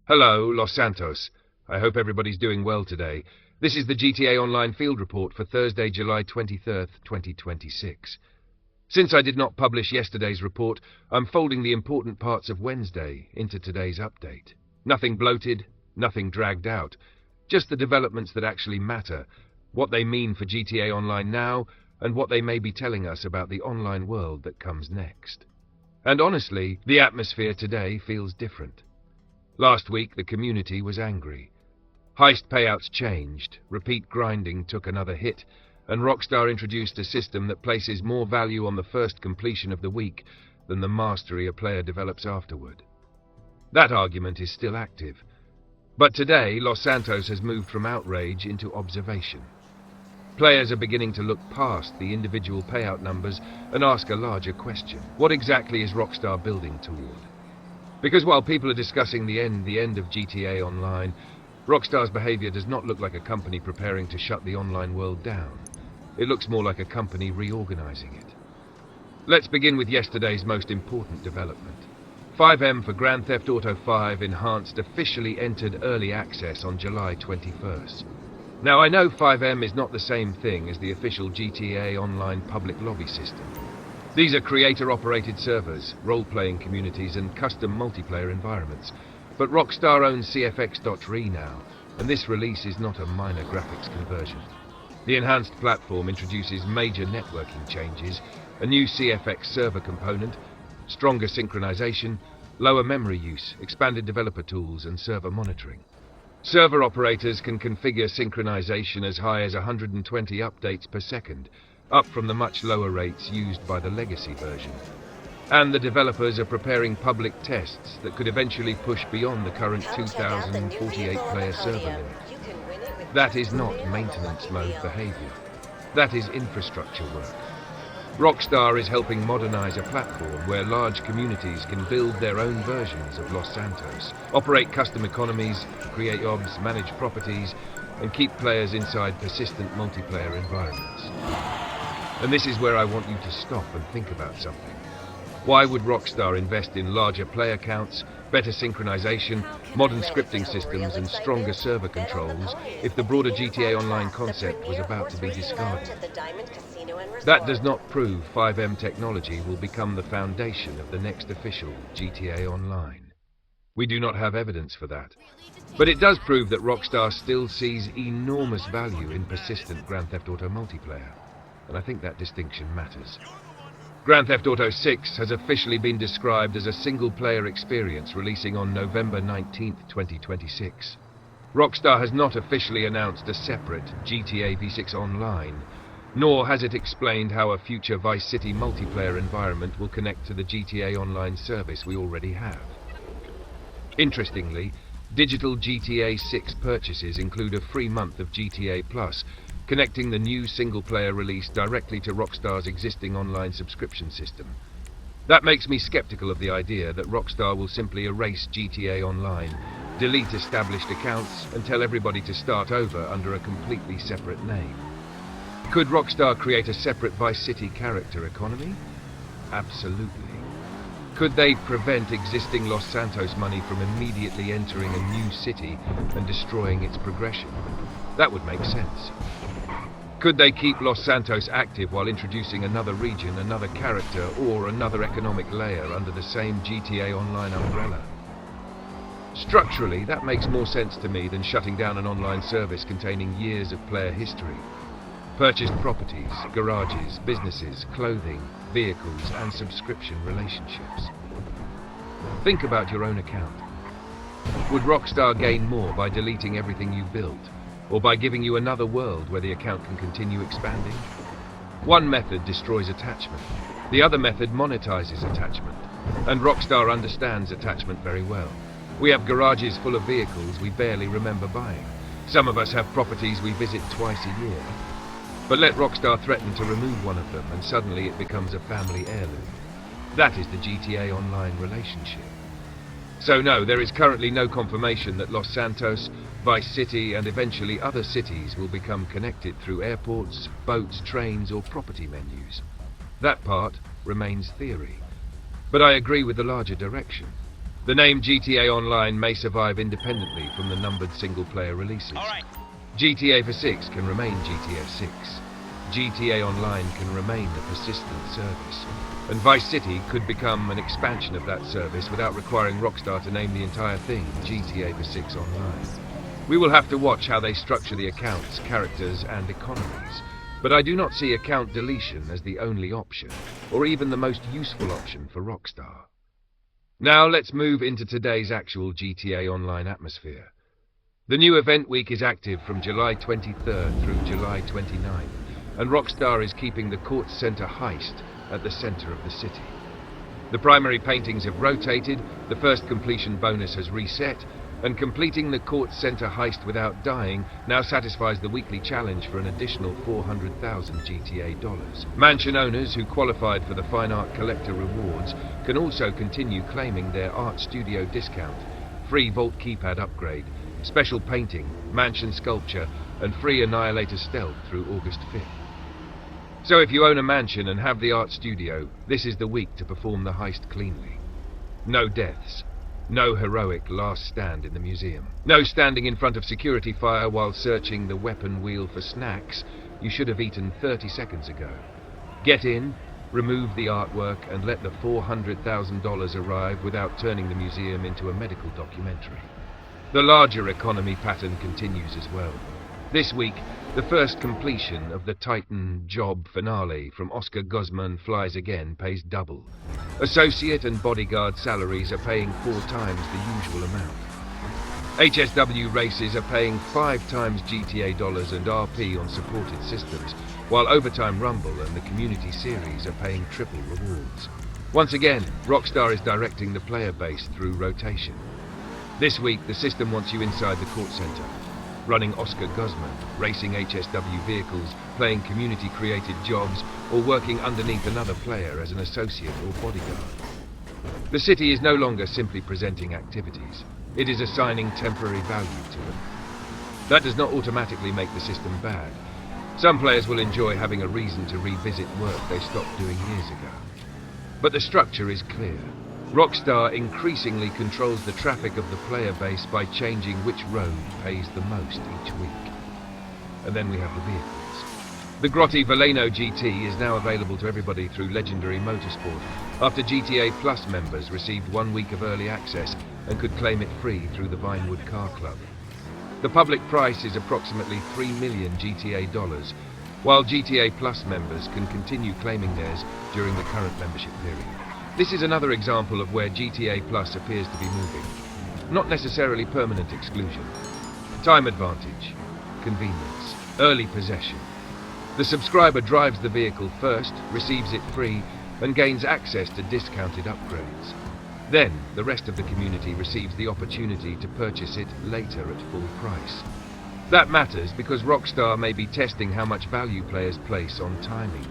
Hello, Los Santos. I hope everybody's doing well today. This is the GTA Online Field Report for Thursday, July 23rd, 2026. Since I did not publish yesterday's report, I'm folding the important parts of Wednesday into today's update. Nothing bloated, nothing dragged out. Just the developments that actually matter, what they mean for GTA Online now, and what they may be telling us about the online world that comes next. And honestly, the atmosphere today feels different. Last week, the community was angry. Heist payouts changed, repeat grinding took another hit, and Rockstar introduced a system that places more value on the first completion of the week than the mastery a player develops afterward. That argument is still active. But today, Los Santos has moved from outrage into observation. Players are beginning to look past the individual payout numbers and ask a larger question. What exactly is Rockstar building toward? Because while people are discussing the end of GTA Online, Rockstar's behavior does not look like a company preparing to shut the online world down. It looks more like a company reorganizing it. Let's begin with yesterday's most important development. FiveM for Grand Theft Auto V Enhanced officially entered early access on July 21st. Now, I know FiveM is not the same thing as the official GTA Online public lobby system. These are creator-operated servers, role-playing communities, and custom multiplayer environments. But Rockstar owns CFX.re now, and this release is not a minor graphics conversion. The enhanced platform introduces major networking changes, a new CFX server component, stronger synchronization, lower memory use, expanded developer tools, and server monitoring. Server operators can configure synchronization as high as 120 updates per second, up from the much lower rates used by the legacy version. And the developers are preparing public tests that could eventually push beyond the current 2,048-player server limit. That is not maintenance mode behavior. That is infrastructure work. Rockstar is helping modernize a platform where large communities can build their own versions of Los Santos, operate custom economies, create jobs, manage properties, and keep players inside persistent multiplayer environments. And this is where I want you to stop and think about something. Why would Rockstar invest in larger player counts, better synchronization, modern scripting systems, and stronger server controls if the broader GTA Online concept was about to be discarded? That does not prove FiveM technology will become the foundation of the next official GTA Online. We do not have evidence for that. But it does prove that Rockstar still sees enormous value in persistent Grand Theft Auto multiplayer, and I think that distinction matters. Grand Theft Auto 6 has officially been described as a single-player experience releasing on November 19, 2026. Rockstar has not officially announced a separate GTA V6 Online, nor has it explained how a future Vice City multiplayer environment will connect to the GTA Online service we already have. Interestingly, digital GTA 6 purchases include a free month of GTA Plus, connecting the new single-player release directly to Rockstar's existing online subscription system. That makes me skeptical of the idea that Rockstar will simply erase GTA Online, delete established accounts, and tell everybody to start over under a completely separate name. Could Rockstar create a separate Vice City character economy? Absolutely. Could they prevent existing Los Santos money from immediately entering a new city and destroying its progression? That would make sense. Could they keep Los Santos active while introducing another region, another character, or another economic layer under the same GTA Online umbrella? Structurally, that makes more sense to me than shutting down an online service containing years of player history. Purchased properties, garages, businesses, clothing, vehicles, and subscription relationships. Think about your own account. Would Rockstar gain more by deleting everything you built, or by giving you another world where the account can continue expanding? One method destroys attachment. The other method monetizes attachment. And Rockstar understands attachment very well. We have garages full of vehicles we barely remember buying. Some of us have properties we visit twice a year. But let Rockstar threaten to remove one of them, and suddenly it becomes a family heirloom. That is the GTA Online relationship. So no, there is currently no confirmation that Los Santos, Vice City, and eventually other cities will become connected through airports, boats, trains, or property menus. That part remains theory. But I agree with the larger direction. The name GTA Online may survive independently from the numbered single-player releases. All right. GTA for 6 can remain GTA 6. GTA Online can remain a persistent service. And Vice City could become an expansion of that service without requiring Rockstar to name the entire thing GTA for 6 Online. We will have to watch how they structure the accounts, characters, and economies. But I do not see account deletion as the only option, or even the most useful option for Rockstar. Now let's move into today's actual GTA Online atmosphere. The new event week is active from July 23rd through July 29th, and Rockstar is keeping the Courts Center Heist at the center of the city. The primary paintings have rotated, the first completion bonus has reset, and completing the Courts Center Heist without dying now satisfies the weekly challenge for an additional 400,000 GTA dollars. Mansion owners who qualified for the Fine Art Collector rewards can also continue claiming their art studio discount, free Vault keypad upgrade, special painting, mansion sculpture, and free Annihilator stealth through August 5th. So if you own a mansion and have the art studio, this is the week to perform the heist cleanly. No deaths. No heroic last stand in the museum. No standing in front of security fire while searching the weapon wheel for snacks you should have eaten 30 seconds ago. Get in, remove the artwork, and let the $400,000 arrive without turning the museum into a medical documentary. The larger economy pattern continues as well. This week, the first completion of the Titan Job finale from Oscar Guzman Flies Again pays double. Associate and bodyguard salaries are paying 4 times the usual amount. HSW races are paying 5 times GTA dollars and RP on supported systems, while Overtime Rumble and the Community Series are paying triple rewards. Once again, Rockstar is directing the player base through rotation. This week, the system wants you inside the court center, running Oscar Guzman, racing HSW vehicles, playing community-created jobs, or working underneath another player as an associate or bodyguard. The city is no longer simply presenting activities. It is assigning temporary value to them. That does not automatically make the system bad. Some players will enjoy having a reason to revisit work they stopped doing years ago. But the structure is clear. Rockstar increasingly controls the traffic of the player base by changing which road pays the most each week. And then we have the vehicles. The Grotti Veleno GT is now available to everybody through Legendary Motorsport, after GTA Plus members received 1 week of early access and could claim it free through the Vinewood Car Club. The public price is approximately 3 million GTA dollars, while GTA Plus members can continue claiming theirs during the current membership period. This is another example of where GTA Plus appears to be moving. Not necessarily permanent exclusion. Time advantage, convenience, early possession. The subscriber drives the vehicle first, receives it free, and gains access to discounted upgrades. Then, the rest of the community receives the opportunity to purchase it later at full price. That matters because Rockstar may be testing how much value players place on timing.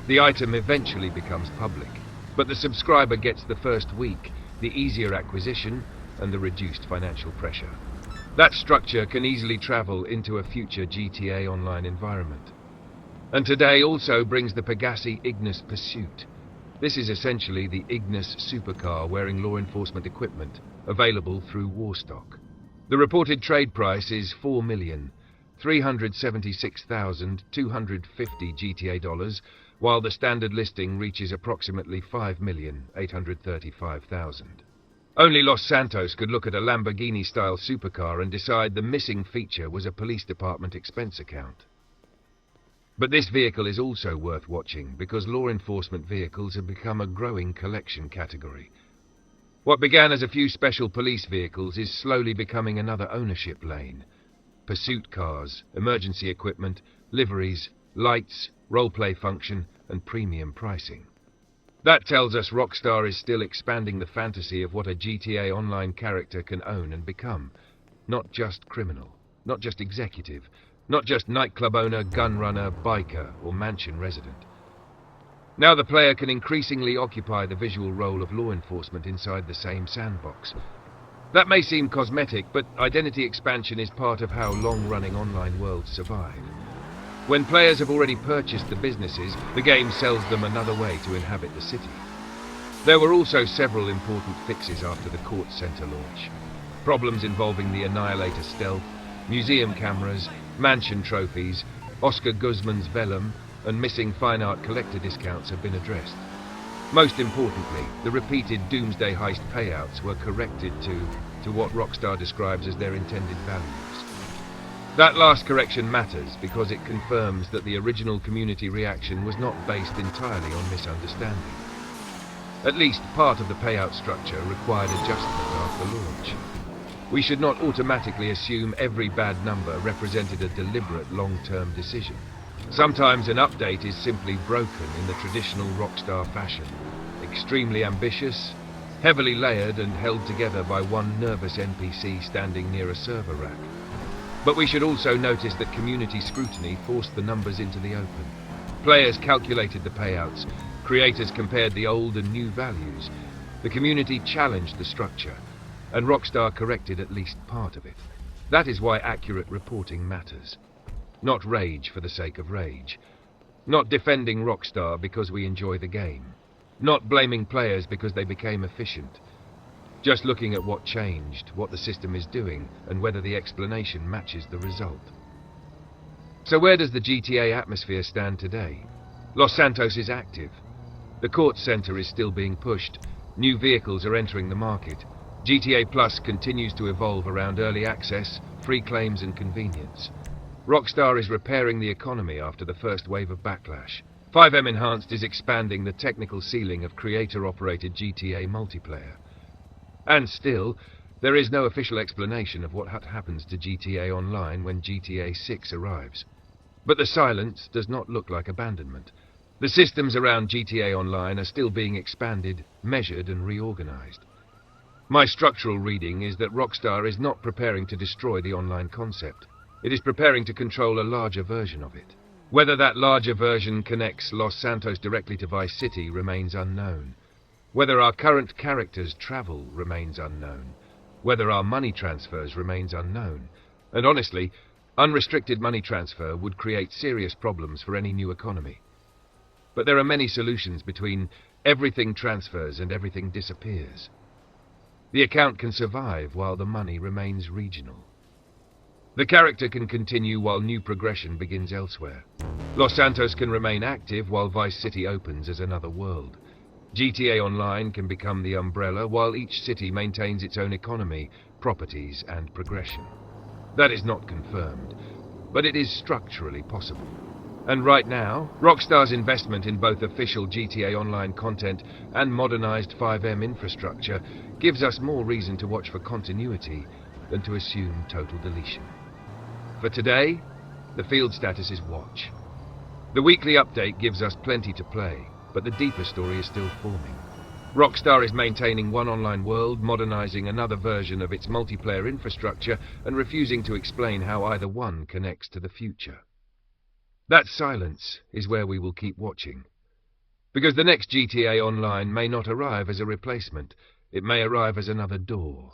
The item eventually becomes public, but the subscriber gets the first week, the easier acquisition, and the reduced financial pressure. That structure can easily travel into a future GTA Online environment. And today also brings the Pegassi Ignis Pursuit. This is essentially the Ignis supercar wearing law enforcement equipment, available through Warstock. The reported trade price is $4,376,250 GTA dollars, while the standard listing reaches approximately $5,835,000. Only Los Santos could look at a Lamborghini-style supercar and decide the missing feature was a police department expense account. But this vehicle is also worth watching because law enforcement vehicles have become a growing collection category. What began as a few special police vehicles is slowly becoming another ownership lane. Pursuit cars, emergency equipment, liveries, lights, roleplay function, and premium pricing. That tells us Rockstar is still expanding the fantasy of what a GTA Online character can own and become. Not just criminal, not just executive, not just nightclub owner, gun runner, biker, or mansion resident. Now the player can increasingly occupy the visual role of law enforcement inside the same sandbox. That may seem cosmetic, but identity expansion is part of how long-running online worlds survive. When players have already purchased the businesses, the game sells them another way to inhabit the city. There were also several important fixes after the Court Center launch. Problems involving the Annihilator stealth, museum cameras, mansion trophies, Oscar Guzman's vellum, and missing fine art collector discounts have been addressed. Most importantly, the repeated Doomsday Heist payouts were corrected to what Rockstar describes as their intended values. That last correction matters because it confirms that the original community reaction was not based entirely on misunderstanding. At least part of the payout structure required adjustment after launch. We should not automatically assume every bad number represented a deliberate long-term decision. Sometimes an update is simply broken in the traditional Rockstar fashion. Extremely ambitious, heavily layered and held together by one nervous NPC standing near a server rack. But we should also notice that community scrutiny forced the numbers into the open. Players calculated the payouts, creators compared the old and new values, the community challenged the structure, and Rockstar corrected at least part of it. That is why accurate reporting matters. Not rage for the sake of rage. Not defending Rockstar because we enjoy the game. Not blaming players because they became efficient. Just looking at what changed, what the system is doing, and whether the explanation matches the result. So where does the GTA atmosphere stand today? Los Santos is active. The Court Center is still being pushed. New vehicles are entering the market. GTA Plus continues to evolve around early access, free claims and convenience. Rockstar is repairing the economy after the first wave of backlash. FiveM Enhanced is expanding the technical ceiling of creator-operated GTA multiplayer. And still, there is no official explanation of what happens to GTA Online when GTA 6 arrives. But the silence does not look like abandonment. The systems around GTA Online are still being expanded, measured and reorganized. My structural reading is that Rockstar is not preparing to destroy the online concept. It is preparing to control a larger version of it. Whether that larger version connects Los Santos directly to Vice City remains unknown. Whether our current characters travel remains unknown. Whether our money transfers remains unknown. And honestly, unrestricted money transfer would create serious problems for any new economy. But there are many solutions between everything transfers and everything disappears. The account can survive while the money remains regional. The character can continue while new progression begins elsewhere. Los Santos can remain active while Vice City opens as another world. GTA Online can become the umbrella while each city maintains its own economy, properties and progression. That is not confirmed, but it is structurally possible. And right now, Rockstar's investment in both official GTA Online content and modernized FiveM infrastructure gives us more reason to watch for continuity than to assume total deletion. For today, the field status is watch. The weekly update gives us plenty to play, but the deeper story is still forming. Rockstar is maintaining one online world, modernizing another version of its multiplayer infrastructure, and refusing to explain how either one connects to the future. That silence is where we will keep watching. Because the next GTA Online may not arrive as a replacement, it may arrive as another door.